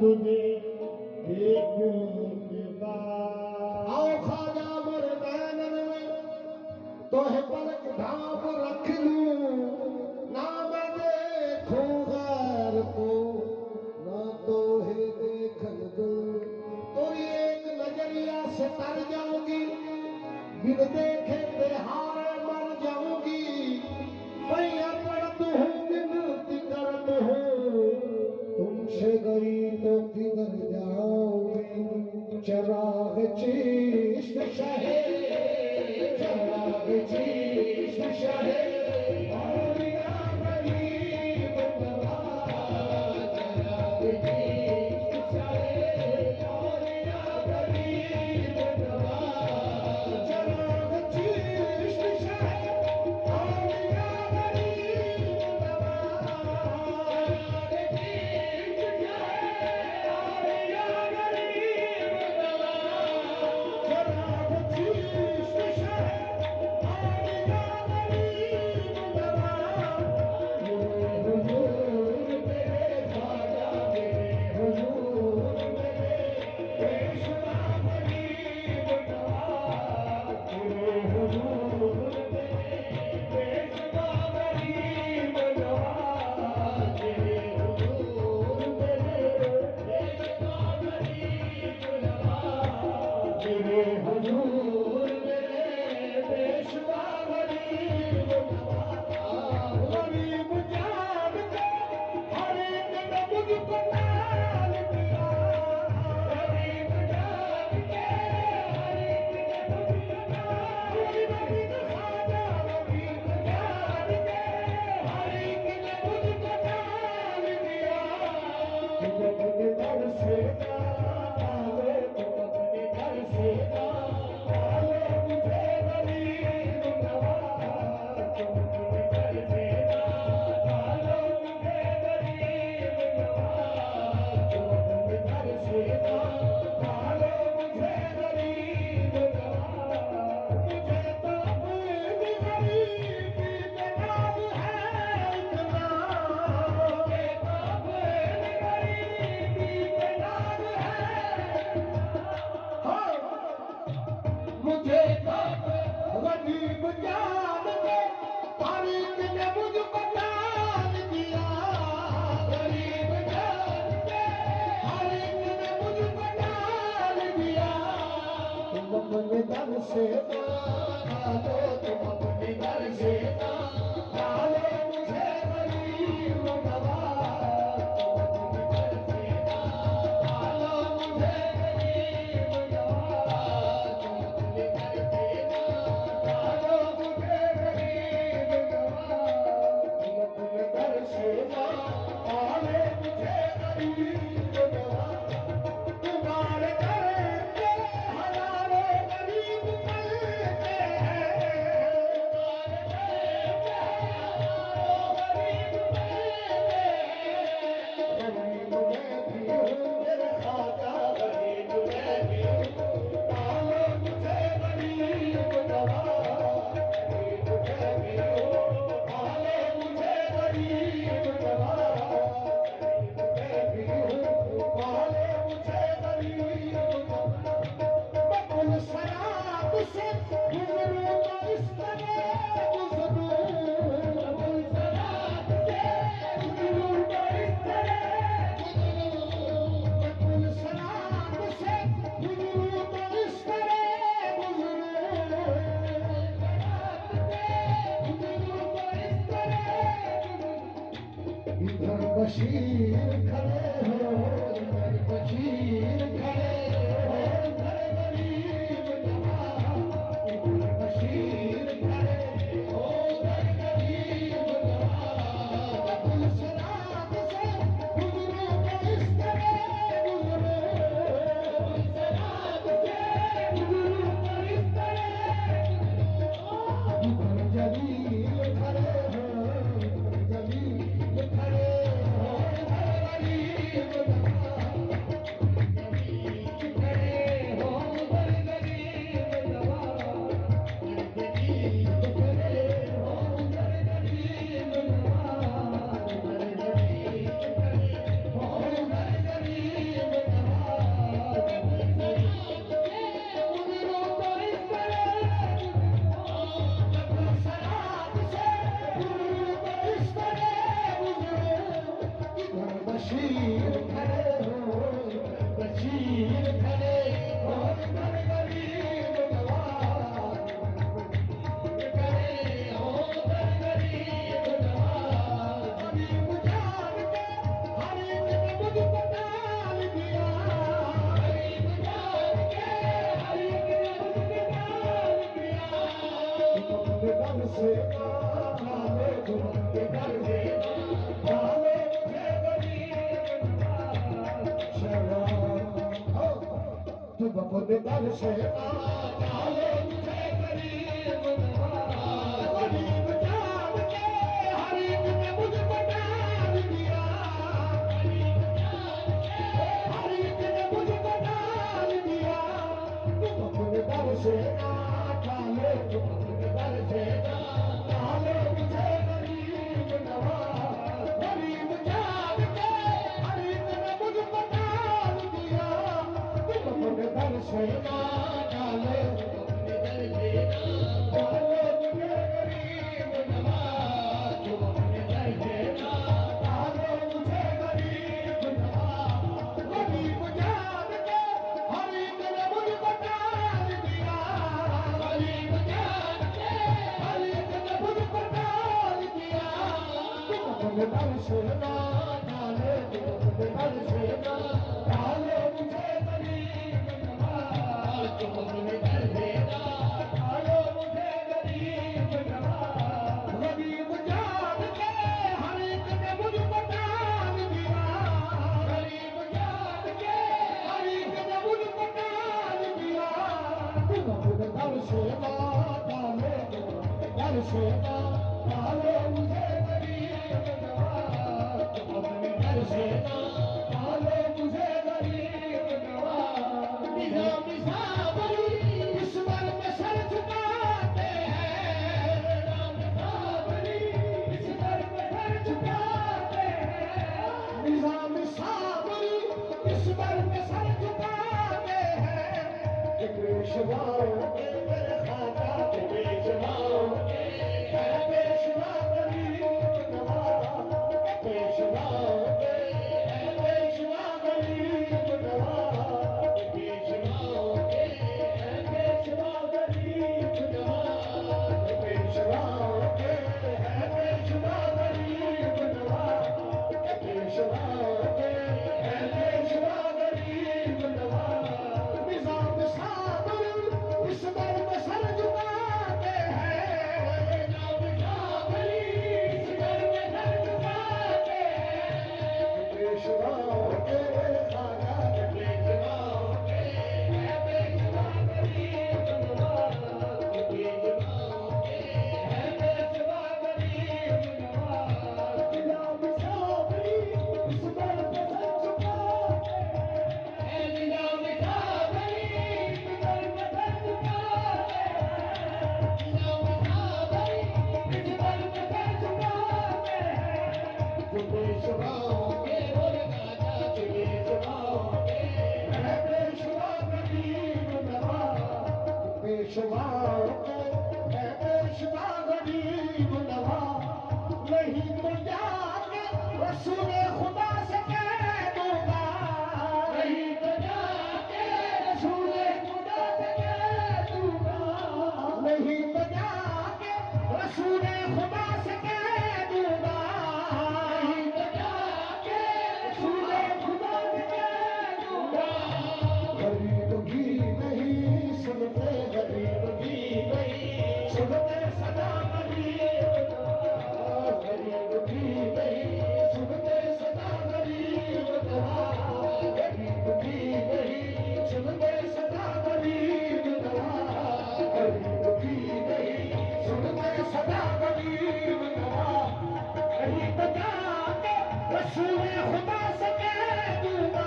तुझे देखने के बाद। आओ ख्वाजा मर्दानन में तो है पलक ढांप रख लूं, ना मैं देखूं गैर को, ना तो है देखन दूं। तो एक नजरिया से तर जाऊंगी, बिन देखे बेहारे मर जाऊंगी। मैं पड़त हूँ विनती करत हूँ, तुमसे गई तो किधर जाओगे। चराग चिश्त शहे, चराग चिश्त शहे, औलिया गरीब नवाज। चराग चिश्त शहे, औलिया गरीब नवाज। चराग चिश्त शहे, औलिया गरीब नवाज। मुझे गरीब जान के तारीख ने मुझको जान दिया। गरीब जान के तारीख ने मुझको जान दिया। तुम अपने दर से डालो, तुम अपने दर से डालो मुझे गरीब नवाज। तुम अपने दर से डालो मुझे गरीब नवाज। तुम्हारे घर के हजारों गरीब पलते हैं, तुम्हारे घर के हजारों गरीब पलते हैं। गरीब मैं भी हूँ मेरे ख्वाजा, गरीब मैं भी हूँ, डालो मुझे गरीब नवाज। गरीब मैं भी हूँ, डालो मुझे गरीब नवाज। मैं भी हूँ, डालो मुझे गरीब नवाज। मैं कुल शराब से गुजरूं तो इस तरह गुजरूं, कुल शराब से गुजरूं तो इस तरह गुजरूं। मैं कुल शराब से गुजरूं तो इस तरह गुजरूं। शराब से गुजरूं तो इस तरह गुजरूं। इधर बशीर खड़े हो, इधर बशीर खड़े हो, इधर गरीब नवाज। इधर बशीर खड़े हो, इधर गरीब नवाज। कुल शराब से गुजरूं तो इस तरह गुजरूं, कुल शराब से गुजरूं तो इस तरह गुजरूं। इधर जलील खड़े हो, इधर जलील खड़े हो, इधर गरीब नवाज। बशीर खड़े हो बशीर खड़े हो घर गरीब नवाज खड़े हो घर गरीब नवाज गरीब जान के हर एक ने मुझको डाल दिया गरीब जान के हर एक ने मुझको डाल दिया तुमने दम से डाले तुमने घर से डाले मुझे गरीब नवाज शराब तुम अपने दम से डाले मुझे गरीब नवाज गरीब जान के हर एक ने मुझको डाल दिया गरीब जान के हर एक ने मुझको डाल दिया तुम अपने दम से डाले तुम अपने दम से डाले मुझे गरीब नवाज गरीब जान के हर एक ने मुझको डाल दिया तुम अपने दम से डाले तुम अपने दम से डाले मुझे गरीब नवाज तुम अपने दम से डाले मुझे गरीब नवाज गरीब जान के हर एक ने मुझको डाल दिया गरीब जान के हर एक ने मुझको डाल दिया तुम अपने दम से डाले तुम अपने दम से डाले मुझे गरीब नवाज तुम अपने दम से डाले मुझे गरीब नवाज गरीब जान के हर एक ने मुझको डाल दिया गरीब जान के हर एक ने मुझको डाल दिया तुम अपने दम से डाले तुम अपने दम से डाले मुझे गरीब नवाज तुम अपने दम से डाले मुझे गरीब नवाज निजाम साबरी इस बार में सर झुकाते हैं निजाम साबरी इस बार में सर झुकाते हैं निजाम साबरी इस बार में सर झुकाते हैं कि पेशवाओं के मेरे खाका के पेशवाओं के पेशवा गरीब नवाज पेशवाओं के पेशवा गरीब नवाज पेशवाओं के पेशवा गरीब नवाज पेशवाओं के पेशवा गरीब नवाज पेशवाओं के पेशवा गरीब नवाज निजाम साबर इस बार में सर झुकाते हैं निजाम साबर इस बार में सर झुकाते हैं पेशवाओं के खाना पेशवाओं के पेशवा गरीब नवाज पेशवाओं के पेशवा गरीब नवाज निजाम साबर इस बार में सर झुकाते हैं निजाम साबर इस बार में सर झुकाते हैं निजाम साबर इस बार में सर झुकाते हैं जो पेशवाओं के बोले राजा जो पेशवाओं के पेशवा गरीब नवाज पेशवाओं के पेशवा गरीब नवाज नहीं तो जाके रसूल खुदा से कह दूंगा नहीं तो जाके रसूल खुदा से कह दूंगा नहीं तो जाके रसूल खुदा से कह दूंगा नहीं तो जाके रसूल खुदा से कह दूंगा गरीब भी नहीं सुनते गरीब भी नहीं सुनते सदा गरीब नवाज गरीब भी नहीं सुनते सदा गरीब नवाज गरीब भी नहीं सुनते सदा गरीब नवाज गरीब भी नहीं सुनते सदा गरीब नवाज कहीं तो जाके रसूल खुदा से कह दूंगा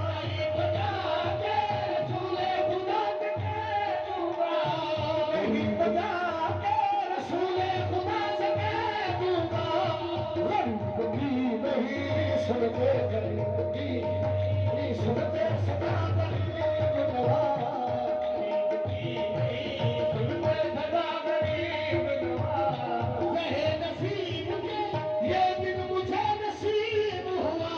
कहीं तो जाके रसूल खुदा से कह दूंगा कहीं तो जाके रसूल खुदा से कह दूंगा गरीब भी नहीं सुनते गरीब भी नहीं सुनते सदा गरीब नवाज गरीब भी नहीं सुनते सदा गरीब नवाज रहे नसीब के ये दिन मुझे नसीब हुआ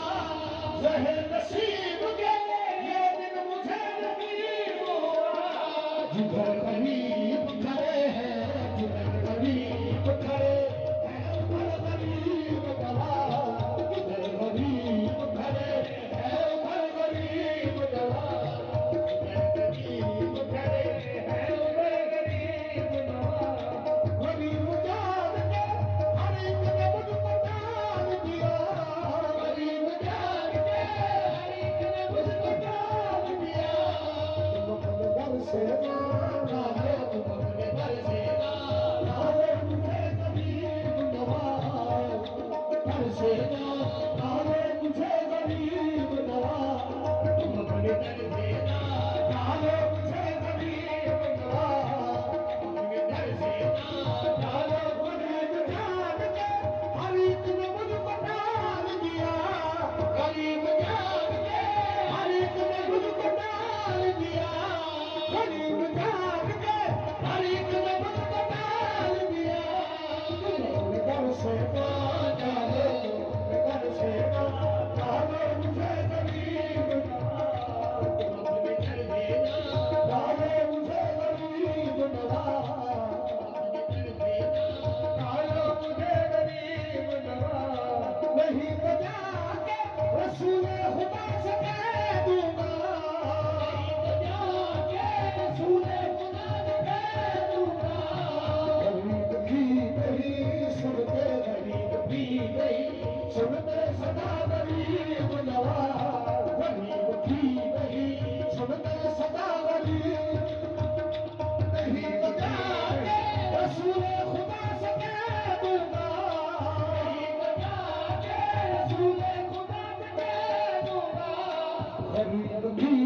गरीब की